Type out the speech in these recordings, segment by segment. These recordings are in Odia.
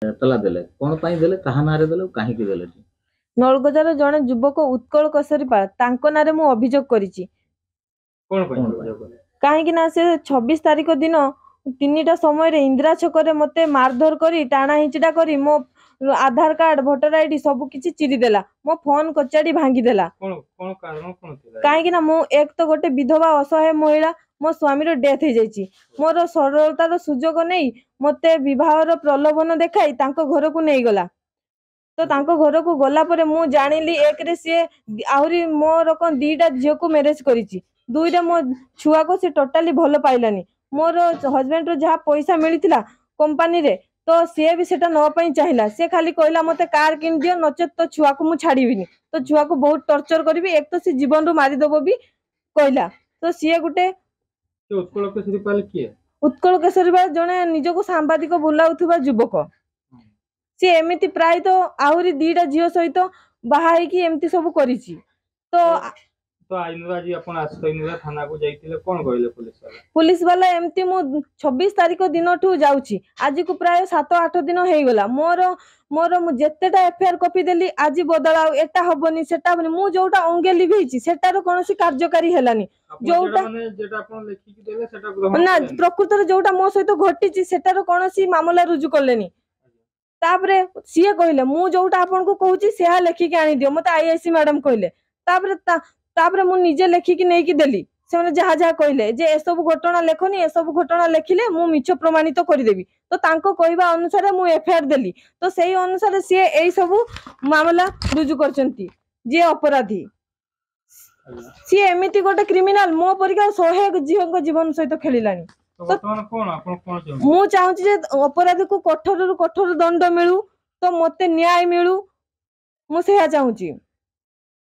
ଏତଲା ଦେଲେ କଣ ପାଇଁ ଦେଲେ କାହା ନାଁରେ ଦେଲେ କାହିଁକି ଦେଲେ? ନଳଗଜାର ଜଣେ ଯୁବକ ଉତ୍କଳ କେଶରୀ ପାଳ ତାଙ୍କ ନାଁରେ ମୁଁ ଅଭିଯୋଗ କରିଛି। କାହିଁକି ନା ସେ 26 ତାରିଖ ଦିନ 3ଟା ସମୟରେ ଇନ୍ଦିରା ଛକରେ ମତେ ମାରଧର କରି ଟାଣା ହିଞ୍ଚିଟା କରି ମୋ ଆଧାର କାର୍ଡ ଭୋଟର ଆଇଡି ସବୁ କିଛି ଚିରି ଦେଲା, ମୋ ଫୋନ କଚାଡି ଭାଙ୍ଗିଦେଲା। କାହିଁକି ନା ମୁଁ ଏକ ତ ଗୋଟେ ବିଧବା ଅସହାୟ ମହିଳା, ମୋ ସ୍ୱାମୀର ଡେଥ୍ ହେଇଯାଇଛି। ମୋର ସରଳତାର ସୁଯୋଗ ନେଇ ମତେ ବିବାହର ପ୍ରଲୋଭନ ଦେଖାଇ ତାଙ୍କ ଘରକୁ ନେଇଗଲା। ତ ତାଙ୍କ ଘରକୁ ଗଲା ପରେ ମୁଁ ଜାଣିଲି ଏକରେ ସିଏ ଆହୁରି ମୋର କଣ 2ଟା ଝିଅକୁ ମ୍ୟାରେଜ କରିଛି, 2ରେ ମୋ ଛୁଆକୁ ସେ ଟୋଟାଲି ଭଲ ପାଇଲାନି। ମୋର ହଜବେଣ୍ଡର ଯାହା ପଇସା ମିଳିଥିଲା କମ୍ପାନୀରେ ତ ସିଏ ବି ସେଟା ନବା ପାଇଁ ଚାହିଁଲା। ସେ ଖାଲି କହିଲା ମତେ କାର କିଣିଦିଅ ନଚେତ ତ ଛୁଆକୁ ମୁଁ ଛାଡିବିନି, ତ ଛୁଆକୁ ବହୁତ ଟର୍ଚର କରିବି, ଏକ ତ ସେ ଜୀବନରୁ ମାରିଦବ ବି କହିଲା। ତ ସିଏ ଗୋଟେ ଉତ୍କଳ କେଶରୀ ପାଲ କିଏ? ଉତ୍କଳ କେଶରୀ ପାଲ ଜଣେ ନିଜକୁ ସାମ୍ବାଦିକ ବୁଲାଉଥିବା ଯୁବକ। ସିଏ ଏମିତି ପ୍ରାୟତଃ ଆହୁରି 2ଟା ଝିଅ ସହିତ ବାହା ହେଇକି ଏମିତି ସବୁ କରିଛି। ତ ଆଜି ଆପଣ ଆଶ୍ରୟ ଥାନାକୁ ଯାଇଥିଲେ, କଣ କହିଲେ ପୁଲିସ ବାଲା? ଏମିତି ମୁଁ 26 ତାରିଖ ଦିନଠୁ ଯାଉଛି, ଆଜିକୁ ପ୍ରାୟ 7-8 ଦିନ ହେଇଗଲା। ମୋର ମୁଁ ଯେତେଟା ଏଫଆଇଆର କପି ଦେଲି ଆଜି ବଦଳାଉ, ଏଟା ହବନି ସେଟା ହବନି। ମୁଁ ଯୋଉଟା ଅଙ୍ଗେ ଲିଭେଇଛି ସେଟାର କୌଣସି କାର୍ଯ୍ୟକାରୀ ହେଲାନି। ଯୋଉଟା ନା ପ୍ରକୃତରେ ଯୋଉଟା ମୋ ସହିତ ଘଟିଛି ସେଟାର କୌଣସି ମାମଲା ରୁଜୁ କଲେନି। ତାପରେ ସିଏ କହିଲେ ମୁଁ ଯୋଉଟା ଆପଣଙ୍କୁ କହୁଛି ସେହା ଲେଖିକି ଆଣିଦିଅ, ମତେ ଆଇଆଇସି ମ୍ୟାଡାମ କହିଲେ। ତାପରେ ମୁଁ ନିଜେ ଲେଖିକି ନେଇକି ଦେଲି। ସେମାନେ ଯାହା ଯାହା କହିଲେ ଯେ ଏସବୁ ଘଟଣା ଲେଖନି, ଏସବୁ ଘଟଣା ଲେଖିଲେ ମୁଁ ମିଛ ପ୍ରମାଣିତ କରିଦେବି। ତ ତାଙ୍କ କହିବା ଅନୁସାରେ ମୁଁ ଏଫଆଇଆର ଦେଲି। ତ ସେଇ ଅନୁସାରେ ସିଏ ଏଇ ସବୁ ମାମଲା ରୁଜୁ କରିଛନ୍ତି। ଯିଏ ଅପରାଧୀ ସିଏ ଏମିତି ଗୋଟେ କ୍ରିମିନାଲ, ମୋ ପରିକା 100 ଝିଅଙ୍କ ଜୀବନ ସହିତ ଖେଳିଲାଣି। ମୁଁ ଚାହୁଁଛି ଯେ ଅପରାଧୀକୁ କଠୋରରୁ କଠୋର ଦଣ୍ଡ ମିଳୁ, ତ ମତେ ନ୍ୟାୟ ମିଳୁ, ମୁଁ ସେୟା ଚାହୁଁଛି।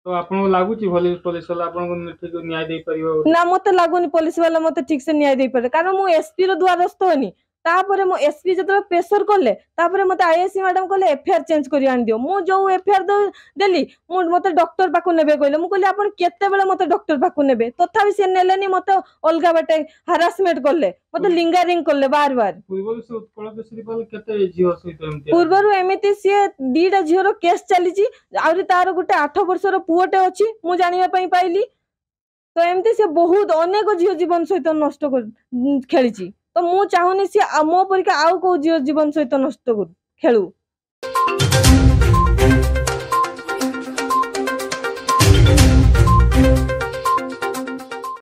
ତ ଆପଣଙ୍କୁ ଲାଗୁଛି ପୋଲିସ ବାଲା ଆପଣଙ୍କୁ ଠିକ ନ୍ୟାୟ ଦେଇପାରିବ? ନା ମତେ ଲାଗୁନି ପୋଲିସ ବାଲା ମତେ ଠିକ ସେ ନ୍ୟାୟ ଦେଇପାରିବେ, କାରଣ ମୁଁ ଏସପି ର ଦ୍ୱାରସ୍ଥ ହେନି। ତାପରେ ମୋ ଏସପି ଯେତେବେଳେ ପ୍ରେସର କଲେ ତାପରେ ମତେ ଆଇଆଇସି ମ୍ୟାଡାମ କହିଲେ ଏଫଆଇଆର ଚେଞ୍ଜ କରି ଆଣିଦିଅ। ମୁଁ ଯୋଉ ଏଫଆଇଆର ଦେଲି ମତେ ଡକ୍ଟର ପାଖକୁ ନେବେ କହିଲେ। ମୁଁ କହିଲି ଆପଣ କେତେବେଳେ ମତେ ଡକ୍ଟର ପାଖକୁ ନେବେ? ତଥାପି ସେ ନେଲେନି, ମତେ ଅଲଗା ବାଟେ ହାରାସମେଣ୍ଟ କଲେ, ମତେ ଲିଙ୍ଗାରିଂ କଲେ ବାର ବାର। ପୂର୍ବରୁ ଏମିତି ସିଏ 2ଟା ଝିଅର କେସ୍ ଚାଲିଛି, ଆହୁରି ତାର ଗୋଟେ 8 ବର୍ଷର ପୁଅଟେ ଅଛି ମୁଁ ଜାଣିବା ପାଇଁ ପାଇଲି। ତ ଏମିତି ସେ ବହୁତ ଅନେକ ଝିଅ ଜୀବନ ସହିତ ନଷ୍ଟ ଖେଳିଛି। ତ ମୁଁ ଚାହୁଁନି ସିଏ ମୋ ପରିକା ଆଉ କୋଉ ଝିଅ ଜୀବନ ସହିତ ନଷ୍ଟ ଖେଳୁ।